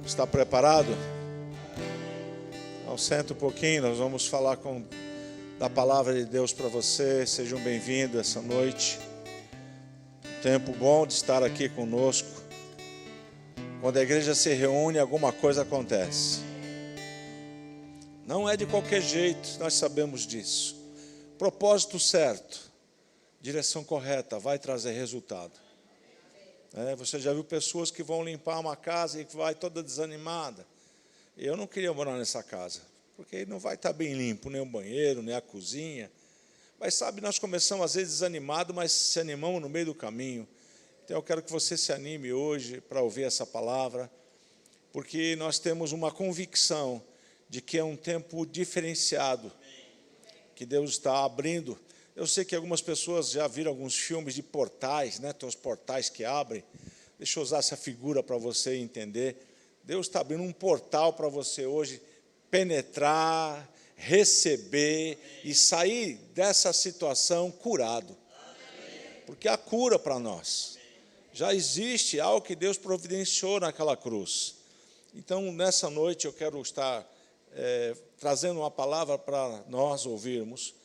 Está preparado? Então, senta um pouquinho, nós vamos falar da palavra de Deus para você. Sejam bem-vindos essa noite. Tempo bom de estar aqui conosco. Quando a igreja se reúne, alguma coisa acontece. Não é de qualquer jeito, nós sabemos disso. Propósito certo, direção correta, vai trazer resultado. Você já viu pessoas que vão limpar uma casa e vai toda desanimada. Eu não queria morar nessa casa, porque não vai estar bem limpo, nem o banheiro, nem a cozinha. Mas sabe, nós começamos às vezes desanimados, mas se animamos no meio do caminho. Então eu quero que você se anime hoje para ouvir essa palavra, porque nós temos uma convicção de que é um tempo diferenciado, que Deus está abrindo. Eu sei que algumas pessoas já viram alguns filmes de portais, né? Tem os portais que abrem. Deixa eu usar essa figura para você entender. Deus está abrindo um portal para você hoje penetrar, receber e sair dessa situação curado. Porque há cura para nós. Já existe algo que Deus providenciou naquela cruz. Então, nessa noite, eu quero estar trazendo uma palavra para nós ouvirmos,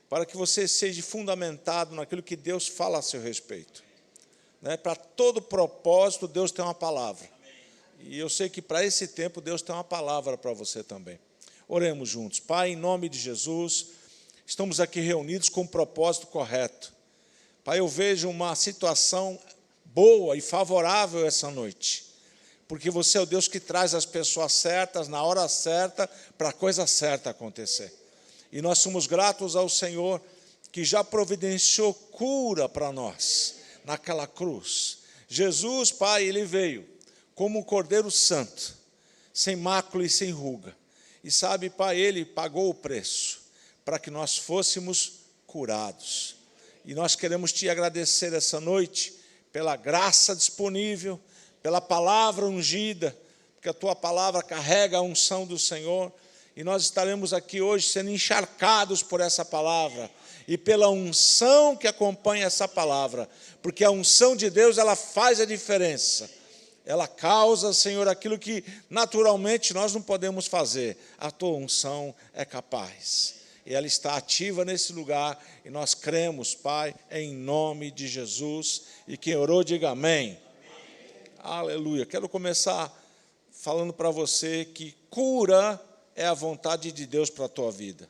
para que você seja fundamentado naquilo que Deus fala a seu respeito. Para todo propósito, Deus tem uma palavra. E eu sei que para esse tempo, Deus tem uma palavra para você também. Oremos juntos. Pai, em nome de Jesus, estamos aqui reunidos com um propósito correto. Pai, eu vejo uma situação boa e favorável essa noite, porque você é o Deus que traz as pessoas certas, na hora certa, para a coisa certa acontecer. E nós somos gratos ao Senhor, que já providenciou cura para nós, naquela cruz. Jesus, Pai, Ele veio como um Cordeiro Santo, sem mácula e sem ruga. E sabe, Pai, Ele pagou o preço, para que nós fôssemos curados. E nós queremos Te agradecer essa noite, pela graça disponível, pela palavra ungida, porque a Tua palavra carrega a unção do Senhor. E nós estaremos aqui hoje sendo encharcados por essa palavra e pela unção que acompanha essa palavra, porque a unção de Deus, ela faz a diferença. Ela causa, Senhor, aquilo que naturalmente nós não podemos fazer. A Tua unção é capaz. E ela está ativa nesse lugar e nós cremos, Pai, em nome de Jesus. E quem orou, diga amém. Aleluia. Quero começar falando para você que cura é a vontade de Deus para a tua vida.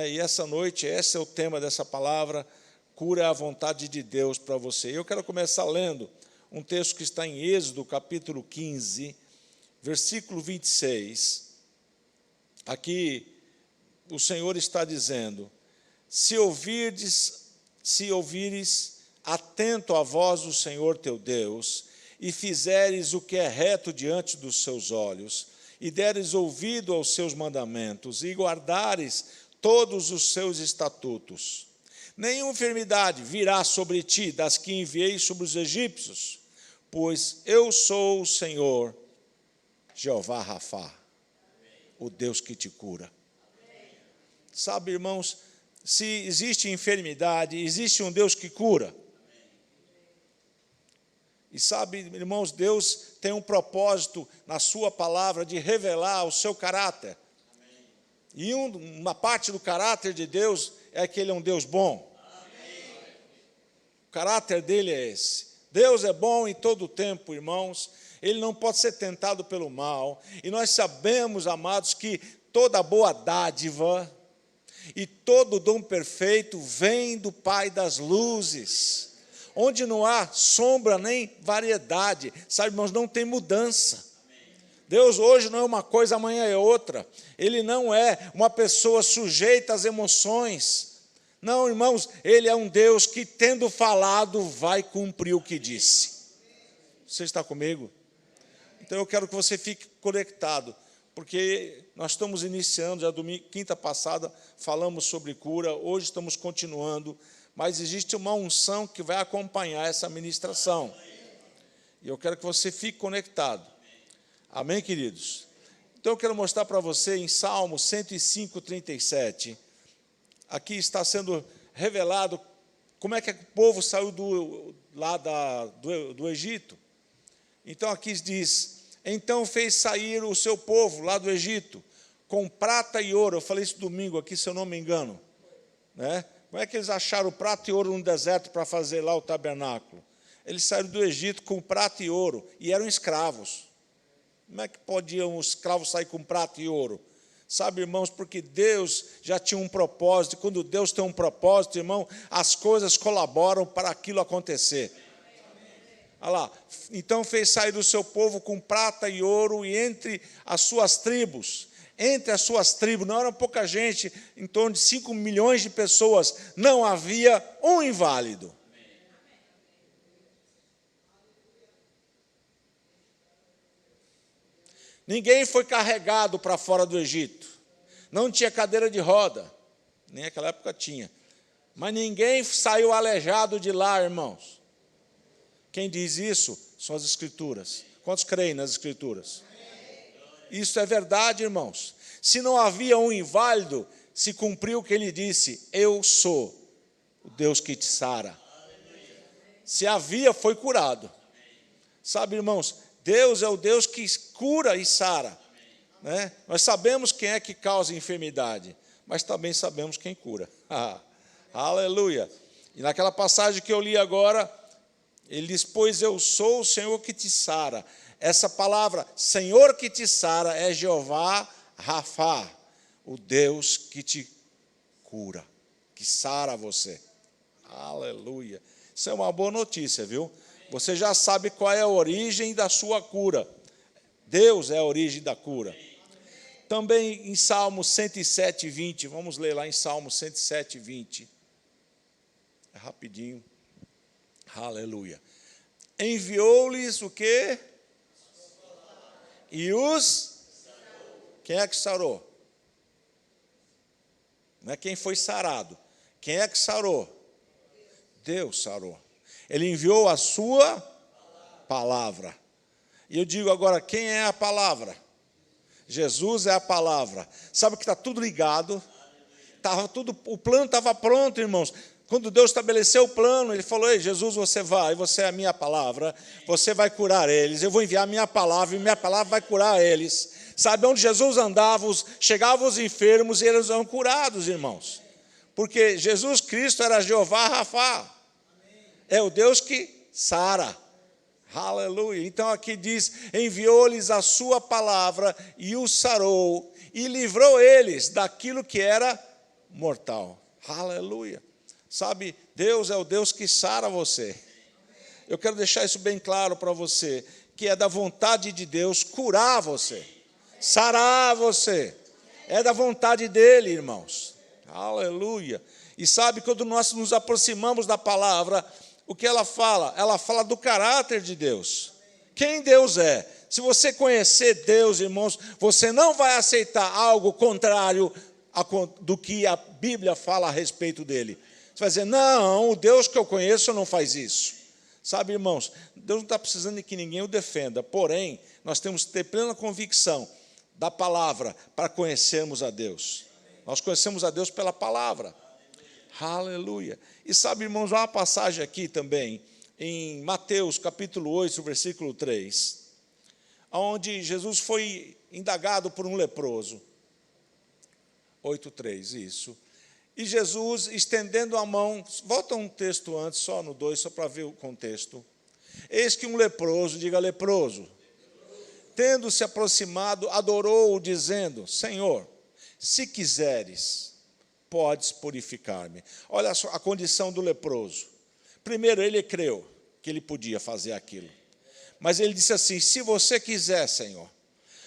E essa noite, esse é o tema dessa palavra, cura é a vontade de Deus para você. Eu quero começar lendo um texto que está em Êxodo, capítulo 15, versículo 26. Aqui, o Senhor está dizendo: se ouvires atento à voz do Senhor teu Deus, e fizeres o que é reto diante dos seus olhos, e deres ouvido aos seus mandamentos, e guardares todos os seus estatutos, nenhuma enfermidade virá sobre ti das que enviei sobre os egípcios, pois eu sou o Senhor, Jeová Rafá, o Deus que te cura. Sabe, irmãos, se existe enfermidade, existe um Deus que cura. E sabe, irmãos, Deus tem um propósito na sua palavra de revelar o seu caráter. E uma parte do caráter de Deus é que Ele é um Deus bom. O caráter dele é esse. Deus é bom em todo o tempo, irmãos. Ele não pode ser tentado pelo mal. E nós sabemos, amados, que toda boa dádiva e todo dom perfeito vem do Pai das luzes, onde não há sombra nem variedade, sabe, irmãos, não tem mudança. Deus hoje não é uma coisa, amanhã é outra. Ele não é uma pessoa sujeita às emoções. Não, irmãos, Ele é um Deus que, tendo falado, vai cumprir o que disse. Você está comigo? Então eu quero que você fique conectado, porque nós estamos iniciando, já quinta passada falamos sobre cura, hoje estamos continuando, mas existe uma unção que vai acompanhar essa ministração. E eu quero que você fique conectado. Amém, queridos? Então eu quero mostrar para você em Salmo 105, 37. Aqui está sendo revelado como é que o povo saiu do Egito. Então aqui diz: Então fez sair o seu povo lá do Egito, com prata e ouro. Eu falei isso domingo aqui, se eu não me engano. Né? Como é que eles acharam prata e ouro no deserto para fazer lá o tabernáculo? Eles saíram do Egito com prata e ouro, e eram escravos. Como é que podiam os escravos sair com prata e ouro? Sabe, irmãos, porque Deus já tinha um propósito, e quando Deus tem um propósito, irmão, as coisas colaboram para aquilo acontecer. Olha lá, então fez sair o seu povo com prata e ouro, e entre as suas tribos, não era pouca gente, em torno de 5 milhões de pessoas, não havia um inválido. Ninguém foi carregado para fora do Egito. Não tinha cadeira de roda. Nem naquela época tinha. Mas ninguém saiu aleijado de lá, irmãos. Quem diz isso são as Escrituras. Quantos creem nas Escrituras? Isso é verdade, irmãos. Se não havia um inválido, se cumpriu o que ele disse: eu sou o Deus que te sara. Se havia, foi curado. Sabe, irmãos, Deus é o Deus que cura e sara. Né? Nós sabemos quem é que causa enfermidade, mas também sabemos quem cura. Aleluia. E naquela passagem que eu li agora, ele diz: pois eu sou o Senhor que te sara. Essa palavra, Senhor que te sara, é Jeová Rafá, o Deus que te cura, que sara você. Aleluia. Isso é uma boa notícia, viu? Você já sabe qual é a origem da sua cura. Deus é a origem da cura. Também em Salmo 107, 20, vamos ler lá em Salmo 107, 20. É rapidinho. Aleluia. Enviou-lhes o quê? E os... Quem é que sarou? Não é quem foi sarado. Quem é que sarou? Deus sarou. Ele enviou a sua palavra. E eu digo agora, quem é a palavra? Jesus é a palavra. Sabe que está tudo ligado? O plano estava pronto, irmãos. Quando Deus estabeleceu o plano, Ele falou: ei, Jesus, você é a minha palavra, você vai curar eles. Eu vou enviar a minha palavra, e minha palavra vai curar eles. Sabe, onde Jesus andava, chegavam os enfermos e eles eram curados, irmãos. Porque Jesus Cristo era Jeová Rafá. É o Deus que sara. Aleluia. Então aqui diz: enviou-lhes a sua palavra e os sarou, e livrou eles daquilo que era mortal. Aleluia. Sabe, Deus é o Deus que sara você. Eu quero deixar isso bem claro para você, que é da vontade de Deus curar você, sarar você. É da vontade dele, irmãos. Aleluia. E sabe, quando nós nos aproximamos da palavra, o que ela fala? Ela fala do caráter de Deus. Quem Deus é? Se você conhecer Deus, irmãos, você não vai aceitar algo contrário do que a Bíblia fala a respeito dele. Você vai dizer: não, o Deus que eu conheço não faz isso. Sabe, irmãos, Deus não está precisando de que ninguém o defenda. Porém, nós temos que ter plena convicção da palavra para conhecermos a Deus. Nós conhecemos a Deus pela palavra. Aleluia. E sabe, irmãos, há uma passagem aqui também, em Mateus capítulo 8, versículo 3, onde Jesus foi indagado por um leproso. 8:3, isso. E Jesus, estendendo a mão, volta um texto antes, só no 2, só para ver o contexto. Eis que um leproso, diga leproso, tendo se aproximado, adorou-o, dizendo: Senhor, se quiseres, podes purificar-me. Olha a condição do leproso. Primeiro, ele creu que ele podia fazer aquilo. Mas ele disse assim: se você quiser, Senhor.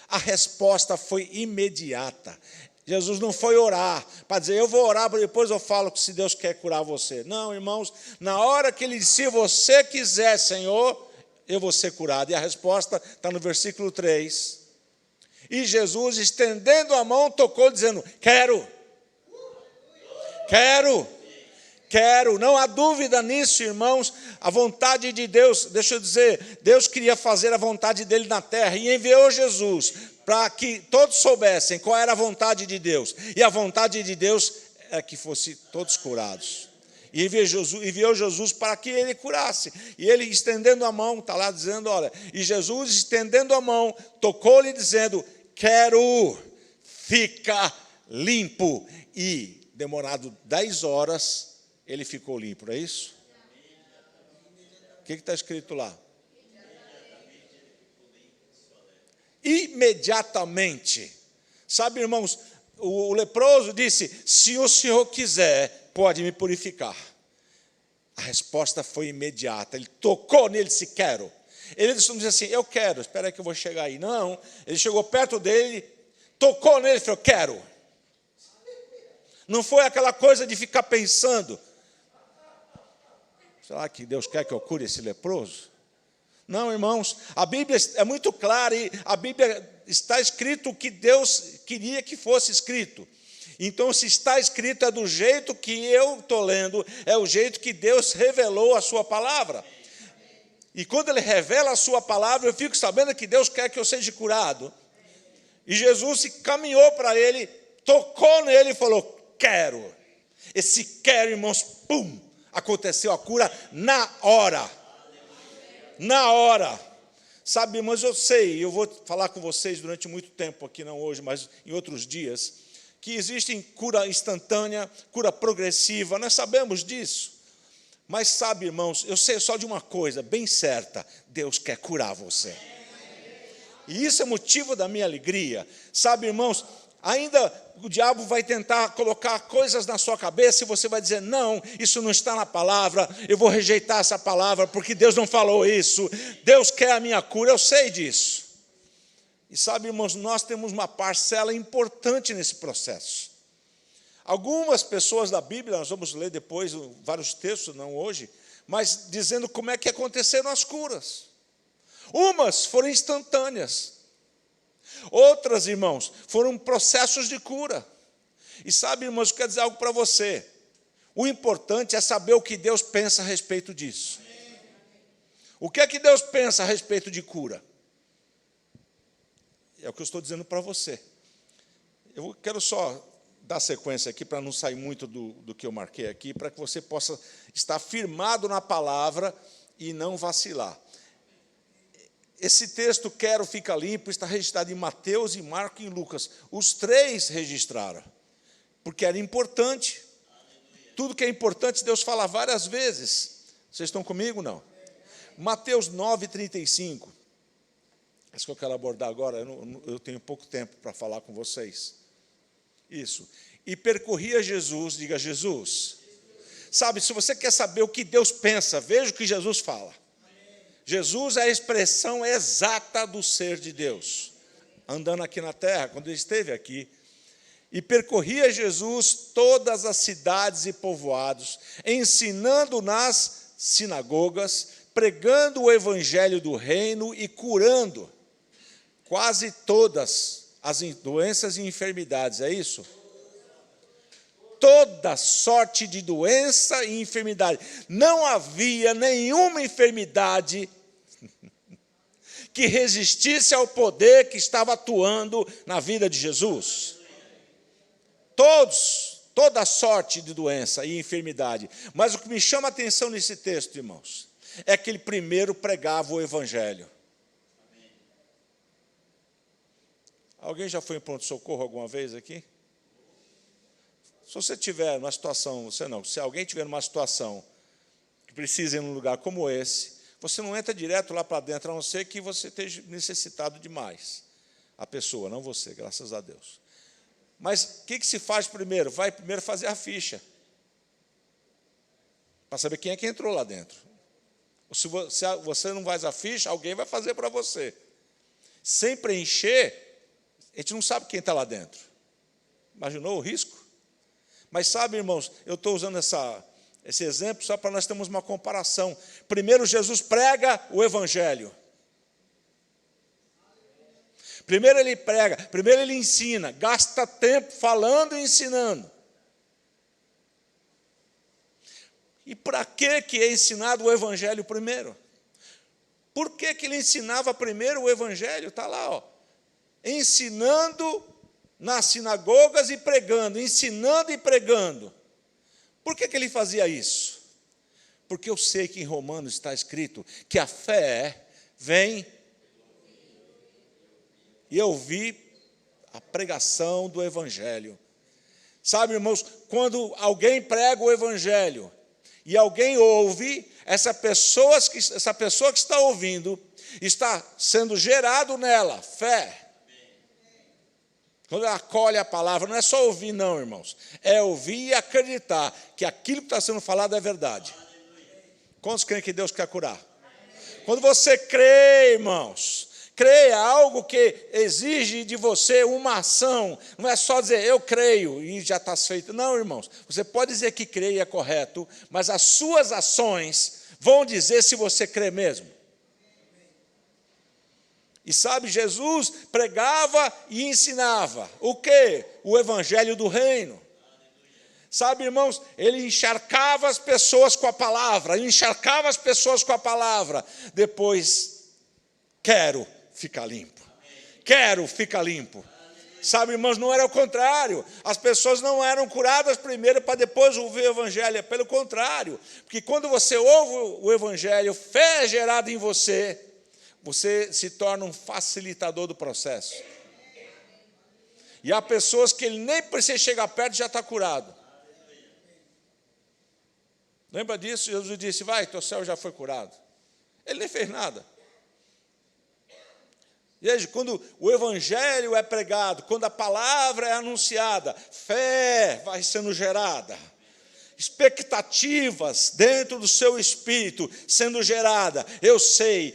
A resposta foi imediata. Jesus não foi orar para dizer: eu vou orar, depois eu falo que se Deus quer curar você. Não, irmãos, na hora que ele disse: se você quiser, Senhor, eu vou ser curado. E a resposta está no versículo 3. E Jesus, estendendo a mão, tocou, dizendo: quero. Não há dúvida nisso, irmãos. A vontade de Deus, deixa eu dizer, Deus queria fazer a vontade dele na terra e enviou Jesus para que todos soubessem qual era a vontade de Deus. E a vontade de Deus é que fossem todos curados. E enviou Jesus para que ele curasse. E ele, estendendo a mão, está lá dizendo, olha, e Jesus, estendendo a mão, tocou-lhe, dizendo, quero, fica limpo. E, demorado 10 horas, ele ficou limpo, não é isso? O que está escrito lá? Imediatamente. Sabe, irmãos, o leproso disse, se o Senhor quiser, pode me purificar. A resposta foi imediata. Ele tocou nele, disse, quero. Ele disse assim, eu quero, espera aí que eu vou chegar aí. Não, ele chegou perto dele, tocou nele e falou, quero. Não foi aquela coisa de ficar pensando, será que Deus quer que eu cure esse leproso? Não, irmãos, a Bíblia é muito clara e a Bíblia está escrito o que Deus queria que fosse escrito. Então, se está escrito, é do jeito que eu estou lendo, é o jeito que Deus revelou a sua palavra. E quando Ele revela a sua palavra, eu fico sabendo que Deus quer que eu seja curado. E Jesus se caminhou para ele, tocou nele e falou, quero. Esse quero, irmãos, pum, aconteceu a cura na hora. Na hora. Sabe, irmãos, eu sei, eu vou falar com vocês durante muito tempo aqui, não hoje, mas em outros dias, que existe cura instantânea, cura progressiva, nós sabemos disso. Mas sabe, irmãos, eu sei só de uma coisa bem certa, Deus quer curar você. E isso é motivo da minha alegria. Sabe, irmãos, ainda o diabo vai tentar colocar coisas na sua cabeça e você vai dizer, não, isso não está na palavra, eu vou rejeitar essa palavra porque Deus não falou isso. Deus quer a minha cura, eu sei disso. E sabe, irmãos, nós temos uma parcela importante nesse processo. Algumas pessoas da Bíblia, nós vamos ler depois vários textos, não hoje, mas dizendo como é que aconteceram as curas. Umas foram instantâneas. Outras, irmãos, foram processos de cura. E sabe, irmãos, eu quero dizer algo para você. O importante é saber o que Deus pensa a respeito disso. O que é que Deus pensa a respeito de cura? É o que eu estou dizendo para você. Eu quero só dar sequência aqui, para não sair muito do que eu marquei aqui, para que você possa estar firmado na palavra e não vacilar. Esse texto, quero, fica limpo, está registrado em Mateus, em Marcos e em Lucas. Os três registraram, porque era importante. Tudo que é importante, Deus fala várias vezes. Vocês estão comigo, não? Mateus 9:35. Isso que eu quero abordar agora, eu tenho pouco tempo para falar com vocês. Isso. E percorria Jesus, diga Jesus. Sabe, se você quer saber o que Deus pensa, veja o que Jesus fala. Jesus é a expressão exata do ser de Deus. Andando aqui na terra, quando ele esteve aqui. E percorria Jesus todas as cidades e povoados, ensinando nas sinagogas, pregando o evangelho do reino e curando quase todas as doenças e enfermidades, é isso? Toda sorte de doença e enfermidade. Não havia nenhuma enfermidade que resistisse ao poder que estava atuando na vida de Jesus. Toda sorte de doença e enfermidade. Mas o que me chama a atenção nesse texto, irmãos, é que ele primeiro pregava o evangelho. Alguém já foi em pronto-socorro alguma vez aqui? Se você tiver numa situação, se alguém tiver numa situação que precisa ir num lugar como esse, você não entra direto lá para dentro, a não ser que você esteja necessitado demais. A pessoa, não você, graças a Deus. Mas o que se faz primeiro? Vai primeiro fazer a ficha, para saber quem é que entrou lá dentro. Se você não faz a ficha, alguém vai fazer para você. Sem preencher, a gente não sabe quem está lá dentro. Imaginou o risco? Mas sabe, irmãos, eu estou usando esse exemplo só para nós termos uma comparação. Primeiro, Jesus prega o evangelho. Primeiro ele prega, primeiro ele ensina, gasta tempo falando e ensinando. E para que é ensinado o evangelho primeiro? Por que ele ensinava primeiro o evangelho? Está lá, ó. Ensinando nas sinagogas e pregando, ensinando e pregando. Por que ele fazia isso? Porque eu sei que em Romanos está escrito que a fé vem e ouvir a pregação do Evangelho. Sabe, irmãos, quando alguém prega o Evangelho e alguém ouve, essa pessoa que está ouvindo, está sendo gerado nela fé. Quando ela acolhe a palavra, não é só ouvir não, irmãos. É ouvir e acreditar que aquilo que está sendo falado é verdade. Quantos creem que Deus quer curar? Quando você crê, irmãos, crer é algo que exige de você uma ação. Não é só dizer, eu creio e já está feito. Não, irmãos. Você pode dizer que crê e é correto, mas as suas ações vão dizer se você crê mesmo. E sabe, Jesus pregava e ensinava. O quê? O evangelho do reino. Sabe, irmãos, ele encharcava as pessoas com a palavra. Depois, quero ficar limpo. Quero ficar limpo. Sabe, irmãos, não era o contrário. As pessoas não eram curadas primeiro para depois ouvir o evangelho. É pelo contrário. Porque quando você ouve o evangelho, fé é gerada em você, você se torna um facilitador do processo. E há pessoas que ele nem precisa chegar perto e já está curado. Lembra disso? Jesus disse, vai, teu céu já foi curado. Ele nem fez nada. Veja, quando o evangelho é pregado, quando a palavra é anunciada, fé vai sendo gerada. Expectativas dentro do seu espírito sendo gerada. Eu sei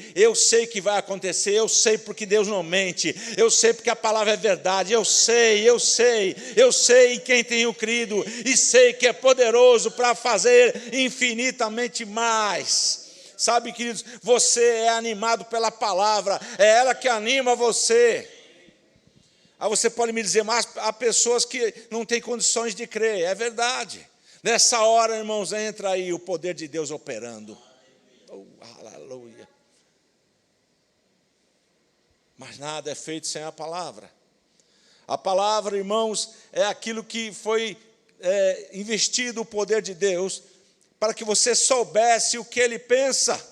que vai acontecer, eu sei porque Deus não mente, eu sei porque a palavra é verdade, eu sei em quem tenho crido, e sei que é poderoso para fazer infinitamente mais. Sabe, queridos, você é animado pela palavra, é ela que anima você. Aí você pode me dizer, mas há pessoas que não têm condições de crer, é verdade. Nessa hora, irmãos, entra aí o poder de Deus operando. Oh, aleluia. Mas nada é feito sem a palavra. A palavra, irmãos, é aquilo que foi investido o poder de Deus para que você soubesse o que Ele pensa.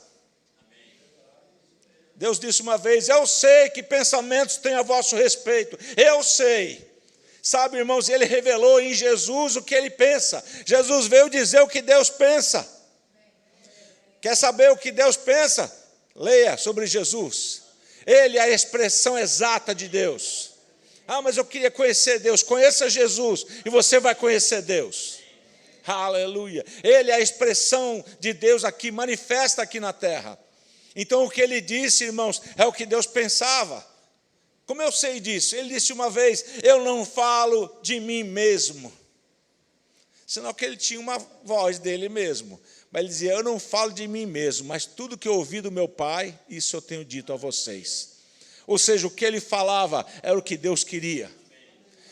Deus disse uma vez, eu sei que pensamentos têm a vosso respeito. Eu sei. Sabe, irmãos, ele revelou em Jesus o que ele pensa. Jesus veio dizer o que Deus pensa. Quer saber o que Deus pensa? Leia sobre Jesus. Ele é a expressão exata de Deus. Ah, mas eu queria conhecer Deus. Conheça Jesus e você vai conhecer Deus. Aleluia. Ele é a expressão de Deus aqui, manifesta aqui na terra. Então o que ele disse, irmãos, é o que Deus pensava. Como eu sei disso? Ele disse uma vez, eu não falo de mim mesmo. Senão que ele tinha uma voz dele mesmo. Mas ele dizia, eu não falo de mim mesmo, mas tudo que eu ouvi do meu Pai, isso eu tenho dito a vocês. Ou seja, o que ele falava era o que Deus queria.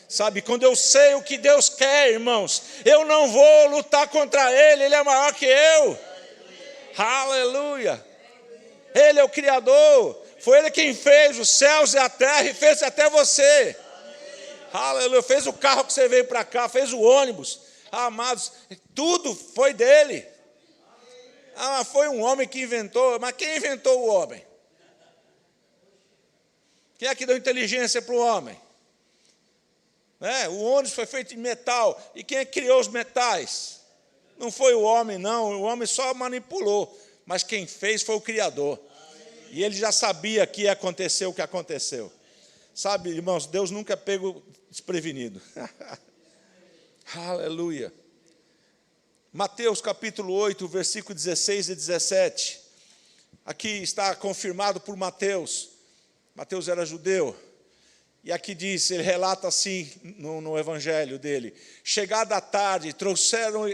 Sabe, quando eu sei o que Deus quer, irmãos, eu não vou lutar contra Ele, Ele é maior que eu. Aleluia. Ele é o Criador. Foi Ele quem fez os céus e a terra e fez até você. Aleluia. Fez o carro que você veio para cá, fez o ônibus. Amados, tudo foi dele. Ah, foi um homem que inventou. Mas quem inventou o homem? Quem é que deu inteligência para o homem? O ônibus foi feito de metal. E quem é que criou os metais? Não foi o homem, não. O homem só manipulou. Mas quem fez foi o Criador. E ele já sabia que ia acontecer o que aconteceu. Sabe, irmãos, Deus nunca é pego desprevenido. Aleluia. Mateus capítulo 8, versículo 16 e 17. Aqui está confirmado por Mateus. Mateus era judeu. E aqui diz, ele relata assim no evangelho dele. Chegada a tarde, trouxeram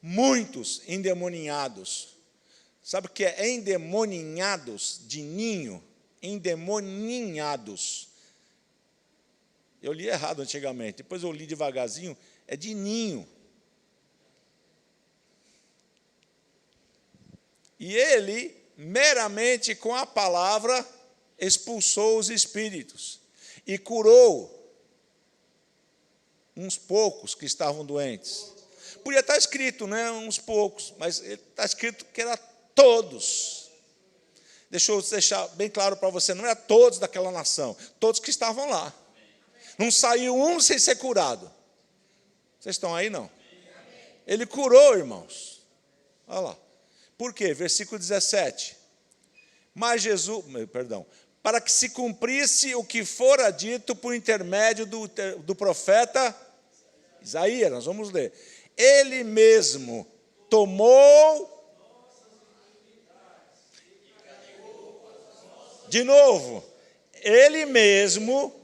muitos endemoninhados. Sabe o que é endemoninhados? De ninho. Endemoninhados. Eu li errado antigamente, depois eu li devagarzinho. É de ninho. E ele, meramente com a palavra, expulsou os espíritos. E curou uns poucos que estavam doentes. Podia estar escrito, né, uns poucos, mas está escrito que era todos. Deixa eu deixar bem claro para você, não era todos daquela nação, todos que estavam lá. Não saiu um sem ser curado. Vocês estão aí, não? Ele curou, irmãos. Olha lá. Por quê? Versículo 17. Mas Jesus, para que se cumprisse o que fora dito por intermédio do profeta Isaías, nós vamos ler. Ele mesmo tomou, de novo, ele mesmo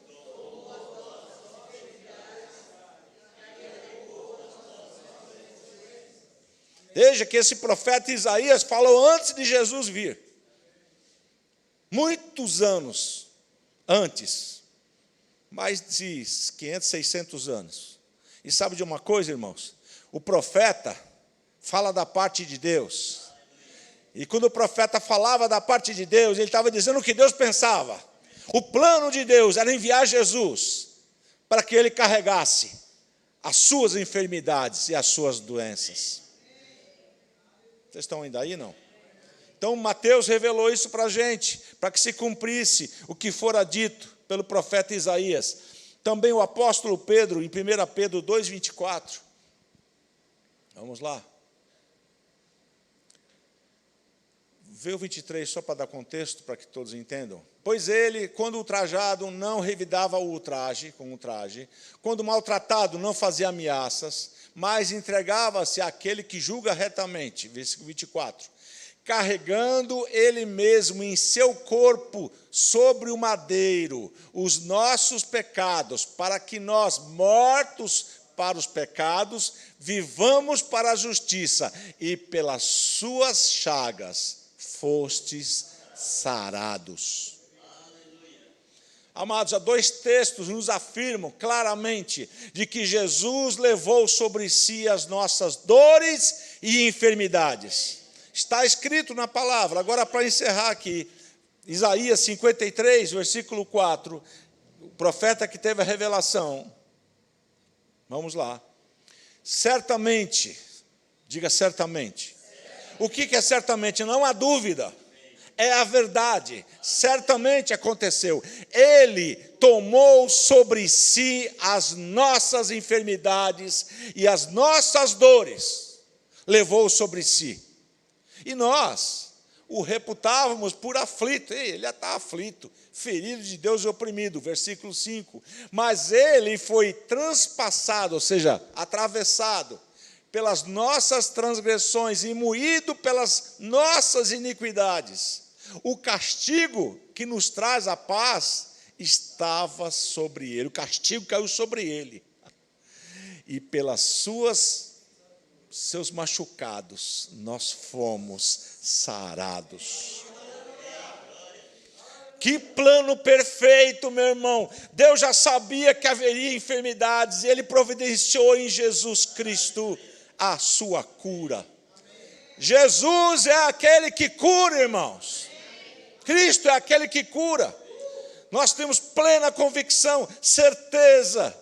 veja que esse profeta Isaías falou antes de Jesus vir. Muitos anos antes. Mais de 500, 600 anos. E sabe de uma coisa, irmãos? O profeta fala da parte de Deus. E quando o profeta falava da parte de Deus, ele estava dizendo o que Deus pensava. O plano de Deus era enviar Jesus para que ele carregasse as suas enfermidades e as suas doenças. Vocês estão ainda aí, não? Então, Mateus revelou isso para a gente, para que se cumprisse o que fora dito pelo profeta Isaías. Também o apóstolo Pedro, em 1 Pedro 2,24. Vamos lá. Vê o 23, só para dar contexto, para que todos entendam. Pois ele, quando ultrajado, não revidava o ultraje, com ultraje. Quando maltratado, não fazia ameaças, mas entregava-se àquele que julga retamente. Versículo 24. Carregando ele mesmo em seu corpo sobre o madeiro os nossos pecados, para que nós, mortos para os pecados, vivamos para a justiça, e pelas suas chagas fostes sarados. Amados, há dois textos nos afirmam claramente de que Jesus levou sobre si as nossas dores e enfermidades. Está escrito na palavra. Agora, para encerrar aqui, Isaías 53, versículo 4, o profeta que teve a revelação. Vamos lá. Certamente, diga certamente. O que é certamente? Não há dúvida. É a verdade. Certamente aconteceu. Ele tomou sobre si as nossas enfermidades e as nossas dores. Levou sobre si. E nós o reputávamos por aflito. Ele está aflito, ferido de Deus e oprimido. Versículo 5. Mas ele foi transpassado, ou seja, atravessado pelas nossas transgressões e moído pelas nossas iniquidades. O castigo que nos traz a paz estava sobre ele. O castigo caiu sobre ele. E pelas seus machucados, nós fomos sarados. Que plano perfeito, meu irmão. Deus já sabia que haveria enfermidades, e Ele providenciou em Jesus Cristo a sua cura. Jesus é aquele que cura, irmãos. Cristo é aquele que cura. Nós temos plena convicção, certeza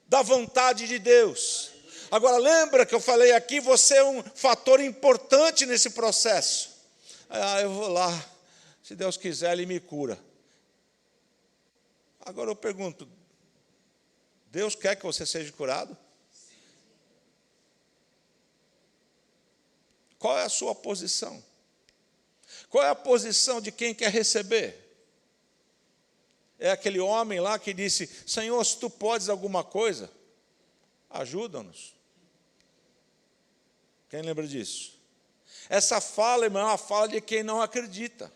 da vontade de Deus. Agora, lembra que eu falei aqui, você é um fator importante nesse processo. Eu vou lá, se Deus quiser, Ele me cura. Agora eu pergunto, Deus quer que você seja curado? Qual é a sua posição? Qual é a posição de quem quer receber? É aquele homem lá que disse, Senhor, se Tu podes alguma coisa, ajuda-nos. Quem lembra disso? Essa fala, irmão, é uma fala de quem não acredita.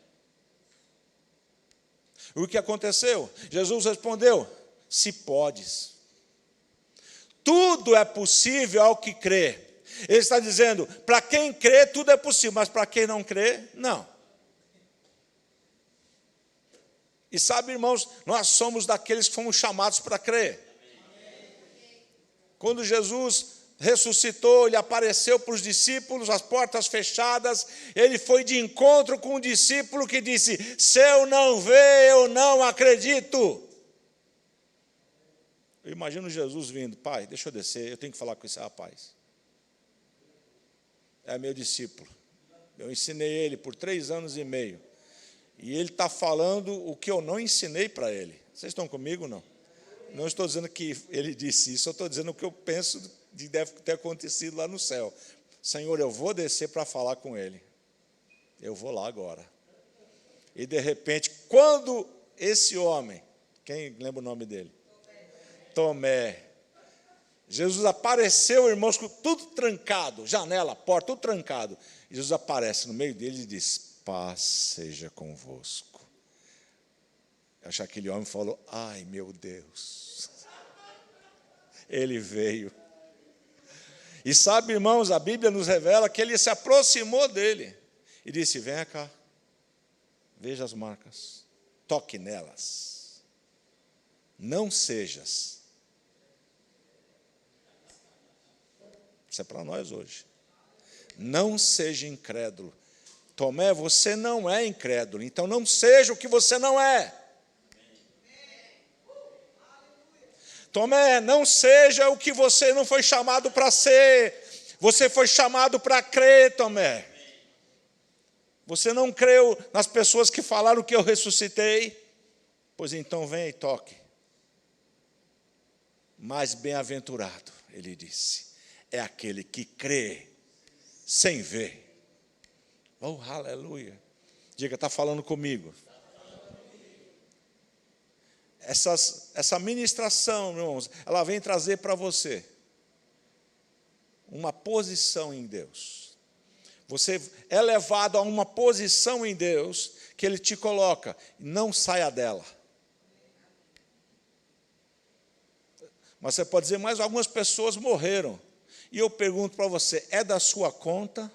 O que aconteceu? Jesus respondeu, se podes. Tudo é possível ao que crê. Ele está dizendo, para quem crê, tudo é possível, mas para quem não crê, não. E sabe, irmãos, nós somos daqueles que fomos chamados para crer. Quando Jesus ressuscitou, Ele apareceu para os discípulos, as portas fechadas, Ele foi de encontro com um discípulo que disse, se eu não ver, eu não acredito. Eu imagino Jesus vindo, pai, deixa eu descer, eu tenho que falar com esse rapaz. é meu discípulo. Eu ensinei ele por 3 anos e meio. E ele está falando o que eu não ensinei para ele. Vocês estão comigo, não? Não estou dizendo que ele disse isso, eu estou dizendo o que eu penso que deve ter acontecido lá no céu. Senhor, eu vou descer para falar com ele. Eu vou lá agora. E, de repente, quando esse homem, quem lembra o nome dele? Tomé. Jesus apareceu, irmãos, com tudo trancado, janela, porta, tudo trancado. Jesus aparece no meio dele e diz: paz seja convosco. Eu acho que aquele homem falou: ai, meu Deus. Ele veio. E sabe, irmãos, a Bíblia nos revela que ele se aproximou dele e disse: venha cá, veja as marcas, toque nelas, não sejas. Isso é para nós hoje. Não seja incrédulo. Tomé, você não é incrédulo, então não seja o que você não é. Tomé, não seja o que você não foi chamado para ser. Você foi chamado para crer, Tomé. Você não creu nas pessoas que falaram que eu ressuscitei? Pois então venha e toque. Mas bem-aventurado, ele disse, é aquele que crê sem ver. Oh, aleluia. Diga, está falando comigo. Essa ministração, irmãos, ela vem trazer para você uma posição em Deus. Você é levado a uma posição em Deus que Ele te coloca. Não saia dela. Mas você pode dizer, mas algumas pessoas morreram. E eu pergunto para você, é da sua conta?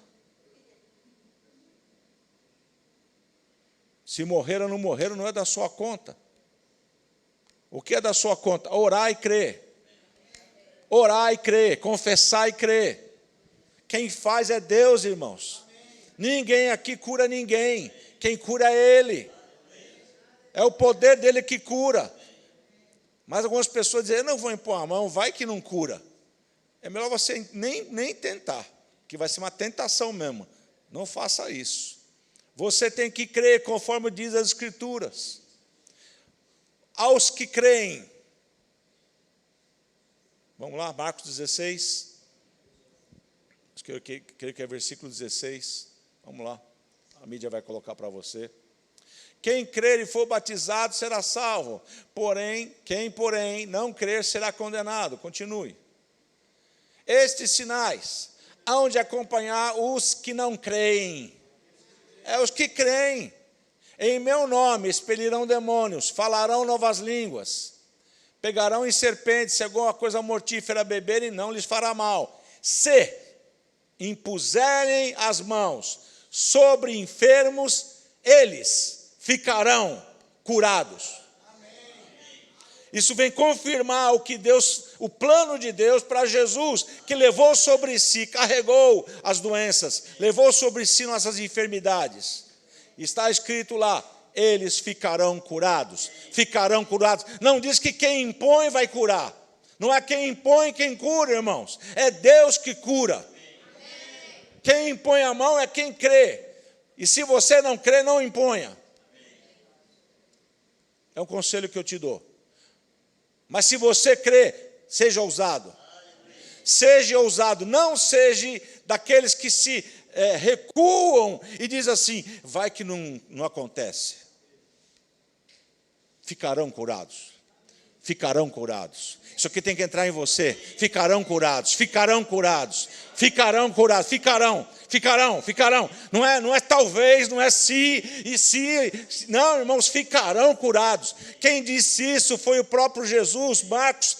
Se morreram ou não morreram, não é da sua conta. O que é da sua conta? Orar e crer. Orar e crer, confessar e crer. Quem faz é Deus, irmãos. Ninguém aqui cura ninguém. Quem cura é Ele. É o poder dEle que cura. Mas algumas pessoas dizem, eu não vou impor a mão, vai que não cura. É melhor você nem tentar, que vai ser uma tentação mesmo. Não faça isso. Você tem que crer conforme diz as Escrituras. Aos que creem. Vamos lá, Marcos 16. Creio que é versículo 16. Vamos lá. A mídia vai colocar para você. Quem crer e for batizado será salvo. Quem, porém, não crer será condenado. Continue. Estes sinais hão de acompanhar os que não creem. É os que creem. Em meu nome expelirão demônios, falarão novas línguas, pegarão em serpentes, se alguma coisa mortífera beberem, não lhes fará mal. Se impuserem as mãos sobre enfermos, eles ficarão curados. Isso vem confirmar o plano de Deus para Jesus, que levou sobre si, carregou as doenças, levou sobre si nossas enfermidades. Está escrito lá, eles ficarão curados. Ficarão curados. Não diz que quem impõe vai curar. Não é quem impõe quem cura, irmãos. É Deus que cura. Quem impõe a mão é quem crê. E se você não crê, não imponha. É um conselho que eu te dou. Mas se você crê, seja ousado. Seja ousado. Não seja daqueles que se recuam e diz assim, vai que não acontece. Ficarão curados. Ficarão curados. Isso aqui tem que entrar em você. Ficarão curados, ficarão curados, ficarão curados, ficarão. Não é talvez, não é se e se. Não, irmãos, ficarão curados. Quem disse isso foi o próprio Jesus. Marcos,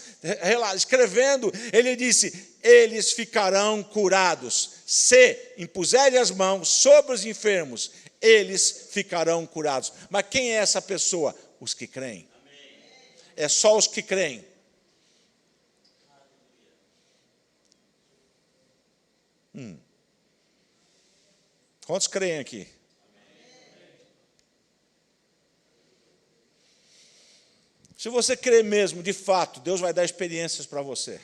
escrevendo, ele disse, eles ficarão curados. Se impuserem as mãos sobre os enfermos, eles ficarão curados. Mas quem é essa pessoa? Os que creem. É só os que creem. Quantos creem aqui? Se você crer mesmo, de fato, Deus vai dar experiências para você.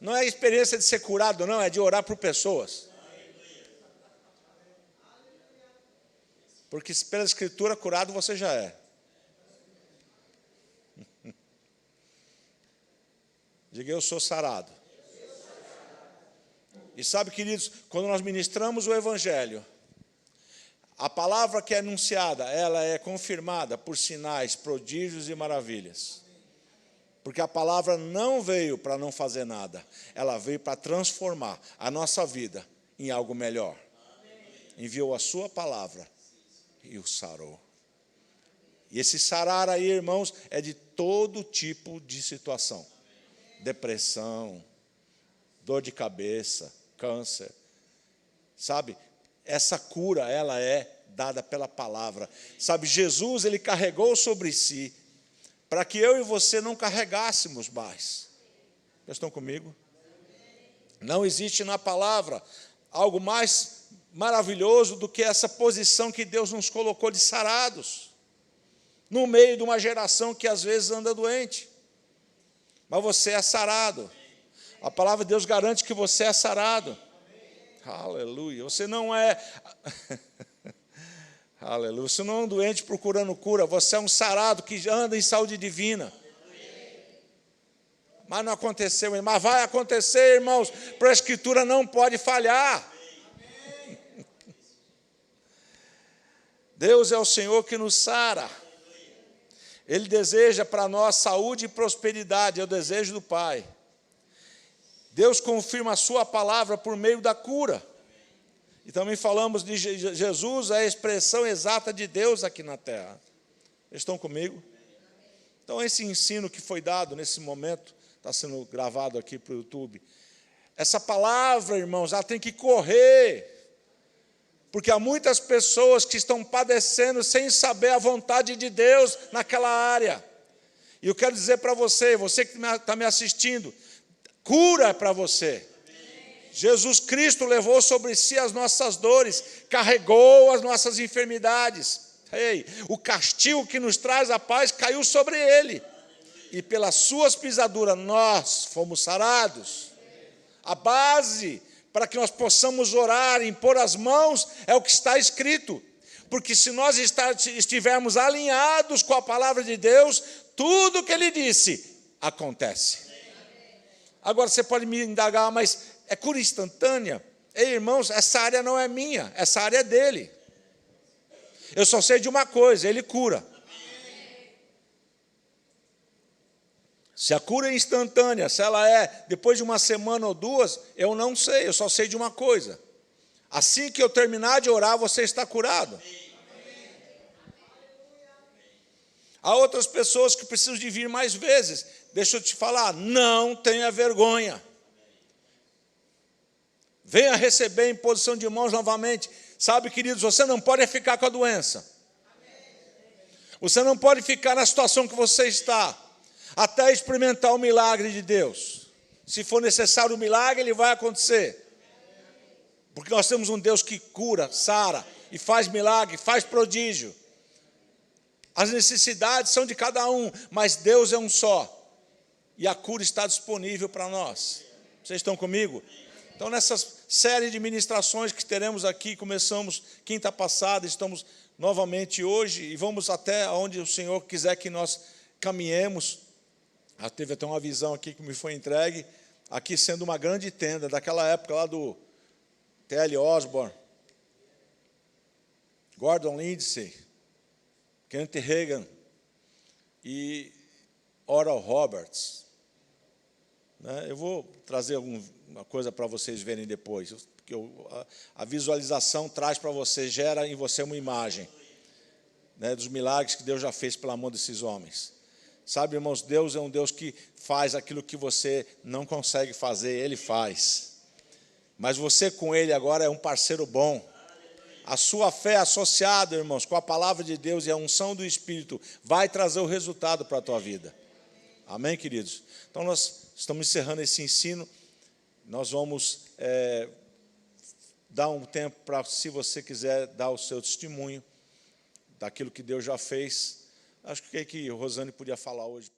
Não é a experiência de ser curado, não, é de orar por pessoas. Porque pela Escritura, curado você já é. Diga, eu sou sarado. E sabe, queridos, quando nós ministramos o Evangelho, a palavra que é anunciada, ela é confirmada por sinais, prodígios e maravilhas. Porque a palavra não veio para não fazer nada, ela veio para transformar a nossa vida em algo melhor. Enviou a sua palavra e o sarou. E esse sarar aí, irmãos, é de todo tipo de situação. Depressão, dor de cabeça, câncer. Sabe, essa cura, ela é dada pela palavra. Sabe, Jesus, ele carregou sobre si, para que eu e você não carregássemos mais. Vocês estão comigo? Não existe na palavra algo mais maravilhoso do que essa posição que Deus nos colocou de sarados, no meio de uma geração que às vezes anda doente. Mas você é sarado. A palavra de Deus garante que você é sarado. Aleluia. Você não é... Aleluia. Você não é um doente procurando cura. Você é um sarado que anda em saúde divina. Mas não aconteceu. Mas vai acontecer, irmãos. Porque a Escritura não pode falhar. Deus é o Senhor que nos sara. Ele deseja para nós saúde e prosperidade, é o desejo do Pai. Deus confirma a sua palavra por meio da cura. E também falamos de Jesus, a expressão exata de Deus aqui na terra. Estão comigo? Então, esse ensino que foi dado nesse momento, está sendo gravado aqui para o YouTube. Essa palavra, irmãos, ela tem que correr. Porque há muitas pessoas que estão padecendo sem saber a vontade de Deus naquela área. E eu quero dizer para você, você que está me assistindo, cura é para você. Jesus Cristo levou sobre si as nossas dores, carregou as nossas enfermidades. Ei, o castigo que nos traz a paz caiu sobre ele. E pelas suas pisaduras nós fomos sarados. A base para que nós possamos orar, impor as mãos, é o que está escrito. Porque se nós estivermos alinhados com a palavra de Deus, tudo o que ele disse acontece. Agora você pode me indagar, mas é cura instantânea? Ei, irmãos, essa área não é minha, essa área é dele. Eu só sei de uma coisa, ele cura. Se a cura é instantânea, se ela é depois de uma semana ou duas, eu não sei, eu só sei de uma coisa. Assim que eu terminar de orar, você está curado. Há outras pessoas que precisam de vir mais vezes. Deixa eu te falar, não tenha vergonha. Venha receber em posição de mãos novamente. Sabe, queridos, você não pode ficar com a doença. Você não pode ficar na situação que você está, até experimentar o milagre de Deus. Se for necessário o milagre, ele vai acontecer. Porque nós temos um Deus que cura, sara, e faz milagre, faz prodígio. As necessidades são de cada um, mas Deus é um só. E a cura está disponível para nós. Vocês estão comigo? Então, nessa série de ministrações que teremos aqui, começamos quinta passada, estamos novamente hoje, e vamos até onde o Senhor quiser que nós caminhemos. Teve até uma visão aqui que me foi entregue, aqui sendo uma grande tenda, daquela época lá do T.L. Osborne, Gordon Lindsay, Kenneth Hagin e Oral Roberts. Eu vou trazer alguma coisa para vocês verem depois, porque a visualização traz para você, gera em você uma imagem, dos milagres que Deus já fez pela mão desses homens. Sabe, irmãos, Deus é um Deus que faz aquilo que você não consegue fazer, Ele faz. Mas você com Ele agora é um parceiro bom. A sua fé associada, irmãos, com a palavra de Deus e a unção do Espírito vai trazer o resultado para a tua vida. Amém, queridos? Então, nós estamos encerrando esse ensino. Nós vamos dar um tempo para, se você quiser, dar o seu testemunho daquilo que Deus já fez. Acho que o Rosane podia falar hoje.